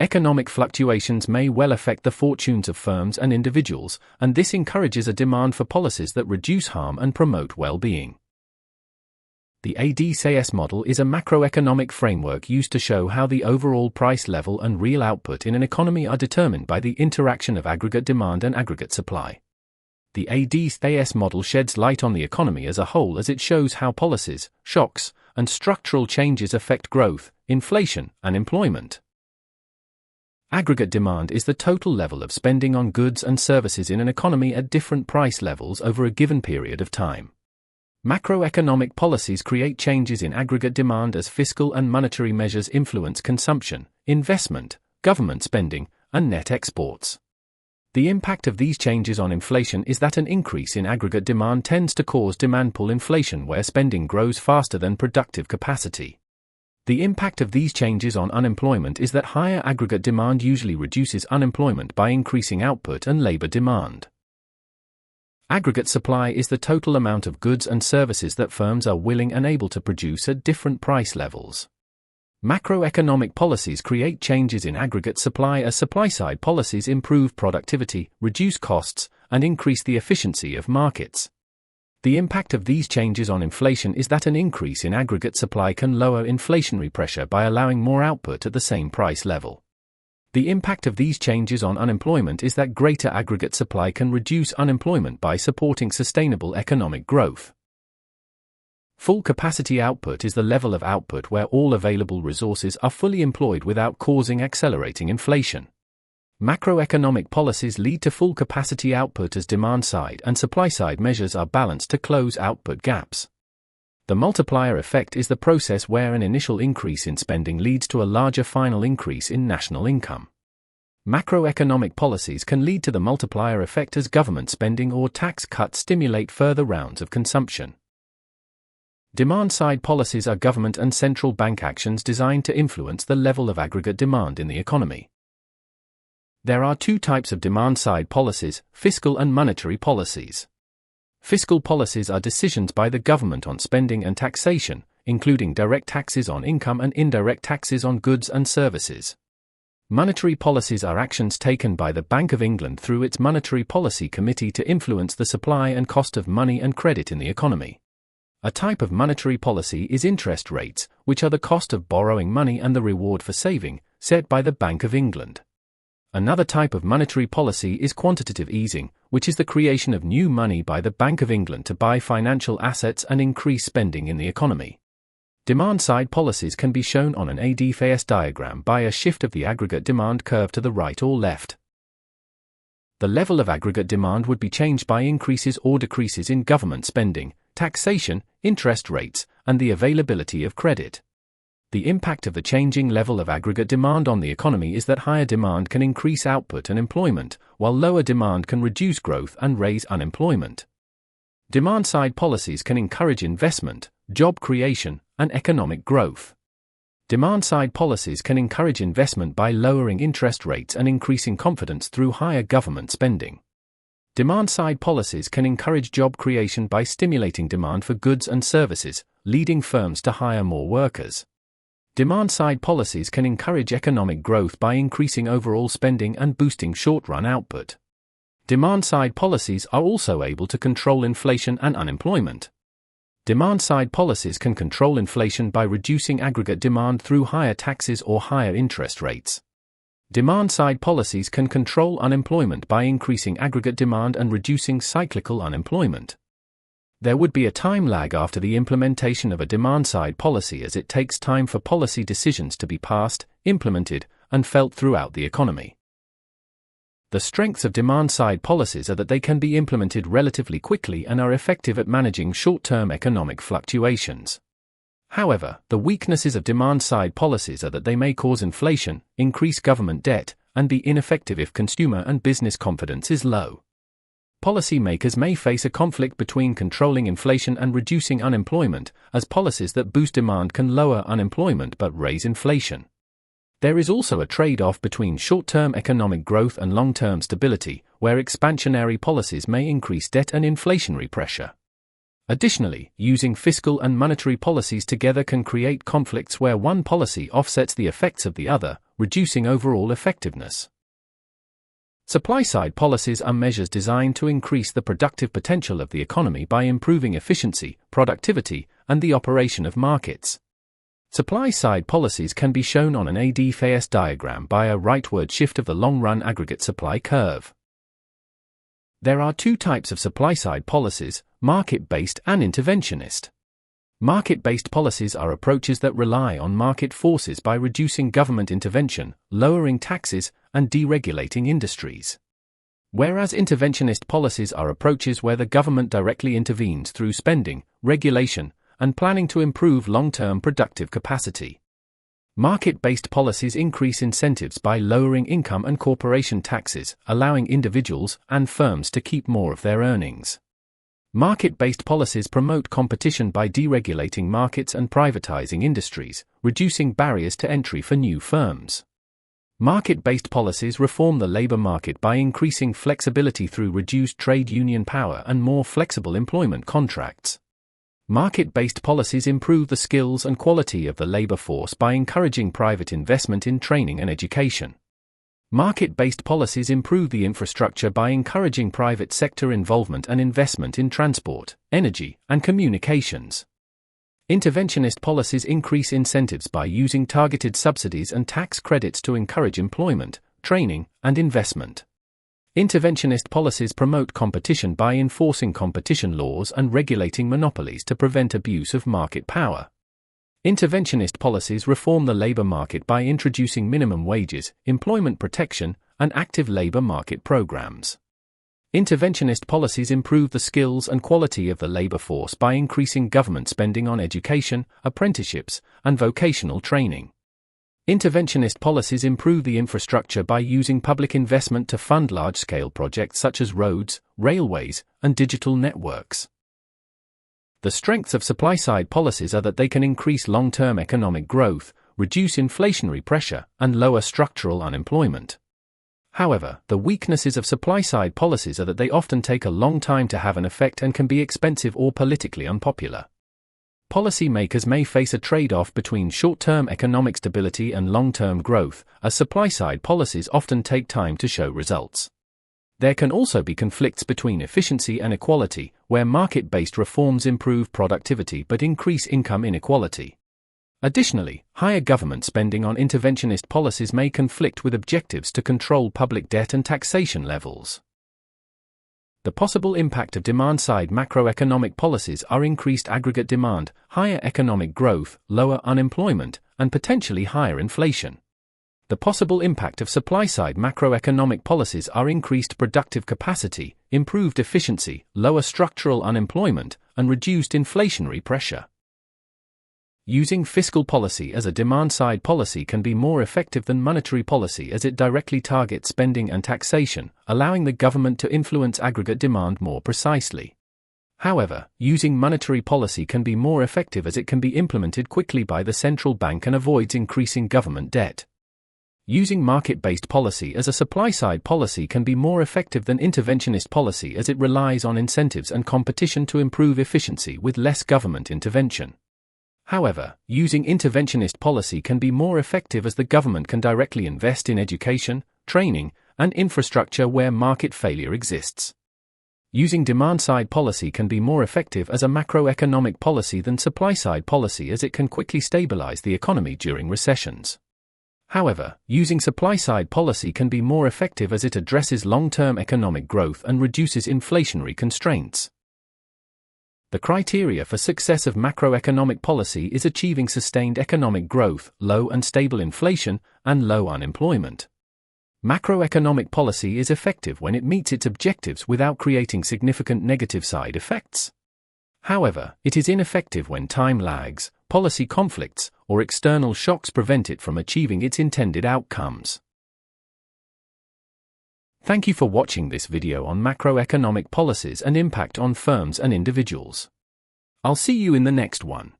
Economic fluctuations may well affect the fortunes of firms and individuals, and this encourages a demand for policies that reduce harm and promote well-being. The Edexcel model is a macroeconomic framework used to show how the overall price level and real output in an economy are determined by the interaction of aggregate demand and aggregate supply. The Edexcel model sheds light on the economy as a whole as it shows how policies, shocks, and structural changes affect growth, inflation, and employment. Aggregate demand is the total level of spending on goods and services in an economy at different price levels over a given period of time. Macroeconomic policies create changes in aggregate demand as fiscal and monetary measures influence consumption, investment, government spending, and net exports. The impact of these changes on inflation is that an increase in aggregate demand tends to cause demand pull inflation where spending grows faster than productive capacity. The impact of these changes on unemployment is that higher aggregate demand usually reduces unemployment by increasing output and labor demand. Aggregate supply is the total amount of goods and services that firms are willing and able to produce at different price levels. Macroeconomic policies create changes in aggregate supply as supply-side policies improve productivity, reduce costs, and increase the efficiency of markets. The impact of these changes on inflation is that an increase in aggregate supply can lower inflationary pressure by allowing more output at the same price level. The impact of these changes on unemployment is that greater aggregate supply can reduce unemployment by supporting sustainable economic growth. Full capacity output is the level of output where all available resources are fully employed without causing accelerating inflation. Macroeconomic policies lead to full capacity output as demand-side and supply-side measures are balanced to close output gaps. The multiplier effect is the process where an initial increase in spending leads to a larger final increase in national income. Macroeconomic policies can lead to the multiplier effect as government spending or tax cuts stimulate further rounds of consumption. Demand-side policies are government and central bank actions designed to influence the level of aggregate demand in the economy. There are two types of demand-side policies, fiscal and monetary policies. Fiscal policies are decisions by the government on spending and taxation, including direct taxes on income and indirect taxes on goods and services. Monetary policies are actions taken by the Bank of England through its Monetary Policy Committee to influence the supply and cost of money and credit in the economy. A type of monetary policy is interest rates, which are the cost of borrowing money and the reward for saving, set by the Bank of England. Another type of monetary policy is quantitative easing, which is the creation of new money by the Bank of England to buy financial assets and increase spending in the economy. Demand-side policies can be shown on an Edexcel diagram by a shift of the aggregate demand curve to the right or left. The level of aggregate demand would be changed by increases or decreases in government spending, taxation, interest rates, and the availability of credit. The impact of the changing level of aggregate demand on the economy is that higher demand can increase output and employment, while lower demand can reduce growth and raise unemployment. Demand-side policies can encourage investment, job creation, and economic growth. Demand-side policies can encourage investment by lowering interest rates and increasing confidence through higher government spending. Demand-side policies can encourage job creation by stimulating demand for goods and services, leading firms to hire more workers. Demand-side policies can encourage economic growth by increasing overall spending and boosting short-run output. Demand-side policies are also able to control inflation and unemployment. Demand-side policies can control inflation by reducing aggregate demand through higher taxes or higher interest rates. Demand-side policies can control unemployment by increasing aggregate demand and reducing cyclical unemployment. There would be a time lag after the implementation of a demand-side policy as it takes time for policy decisions to be passed, implemented, and felt throughout the economy. The strengths of demand-side policies are that they can be implemented relatively quickly and are effective at managing short-term economic fluctuations. However, the weaknesses of demand-side policies are that they may cause inflation, increase government debt, and be ineffective if consumer and business confidence is low. Policymakers may face a conflict between controlling inflation and reducing unemployment, as policies that boost demand can lower unemployment but raise inflation. There is also a trade-off between short-term economic growth and long-term stability, where expansionary policies may increase debt and inflationary pressure. Additionally, using fiscal and monetary policies together can create conflicts where one policy offsets the effects of the other, reducing overall effectiveness. Supply-side policies are measures designed to increase the productive potential of the economy by improving efficiency, productivity, and the operation of markets. Supply-side policies can be shown on an AD-phase diagram by a rightward shift of the long-run aggregate supply curve. There are two types of supply-side policies, market-based and interventionist. Market-based policies are approaches that rely on market forces by reducing government intervention, lowering taxes, and deregulating industries. Whereas interventionist policies are approaches where the government directly intervenes through spending, regulation, and planning to improve long-term productive capacity. Market-based policies increase incentives by lowering income and corporation taxes, allowing individuals and firms to keep more of their earnings. Market-based policies promote competition by deregulating markets and privatizing industries, reducing barriers to entry for new firms. Market-based policies reform the labor market by increasing flexibility through reduced trade union power and more flexible employment contracts. Market-based policies improve the skills and quality of the labor force by encouraging private investment in training and education. Market-based policies improve the infrastructure by encouraging private sector involvement and investment in transport, energy, and communications. Interventionist policies increase incentives by using targeted subsidies and tax credits to encourage employment, training, and investment. Interventionist policies promote competition by enforcing competition laws and regulating monopolies to prevent abuse of market power. Interventionist policies reform the labor market by introducing minimum wages, employment protection, and active labor market programs. Interventionist policies improve the skills and quality of the labor force by increasing government spending on education, apprenticeships, and vocational training. Interventionist policies improve the infrastructure by using public investment to fund large-scale projects such as roads, railways, and digital networks. The strengths of supply-side policies are that they can increase long-term economic growth, reduce inflationary pressure, and lower structural unemployment. However, the weaknesses of supply-side policies are that they often take a long time to have an effect and can be expensive or politically unpopular. Policymakers may face a trade-off between short-term economic stability and long-term growth, as supply-side policies often take time to show results. There can also be conflicts between efficiency and equality, where market-based reforms improve productivity but increase income inequality. Additionally, higher government spending on interventionist policies may conflict with objectives to control public debt and taxation levels. The possible impact of demand-side macroeconomic policies are increased aggregate demand, higher economic growth, lower unemployment, and potentially higher inflation. The possible impact of supply-side macroeconomic policies are increased productive capacity, improved efficiency, lower structural unemployment, and reduced inflationary pressure. Using fiscal policy as a demand-side policy can be more effective than monetary policy as it directly targets spending and taxation, allowing the government to influence aggregate demand more precisely. However, using monetary policy can be more effective as it can be implemented quickly by the central bank and avoids increasing government debt. Using market-based policy as a supply-side policy can be more effective than interventionist policy as it relies on incentives and competition to improve efficiency with less government intervention. However, using interventionist policy can be more effective as the government can directly invest in education, training, and infrastructure where market failure exists. Using demand-side policy can be more effective as a macroeconomic policy than supply-side policy as it can quickly stabilize the economy during recessions. However, using supply-side policy can be more effective as it addresses long-term economic growth and reduces inflationary constraints. The criteria for success of macroeconomic policy is achieving sustained economic growth, low and stable inflation, and low unemployment. Macroeconomic policy is effective when it meets its objectives without creating significant negative side effects. However, it is ineffective when time lags, policy conflicts, or external shocks prevent it from achieving its intended outcomes. Thank you for watching this video on macroeconomic policies and impact on firms and individuals. I'll see you in the next one.